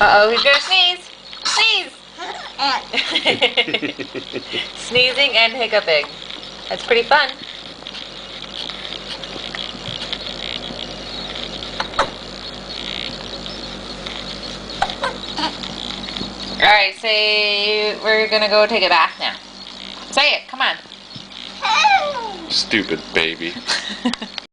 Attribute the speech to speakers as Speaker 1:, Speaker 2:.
Speaker 1: Uh-oh, who's gonna sneeze? Sneeze! Sneezing and hiccuping. That's pretty fun. Alright, say we're gonna go take a bath now. Say it, come on.
Speaker 2: Stupid baby.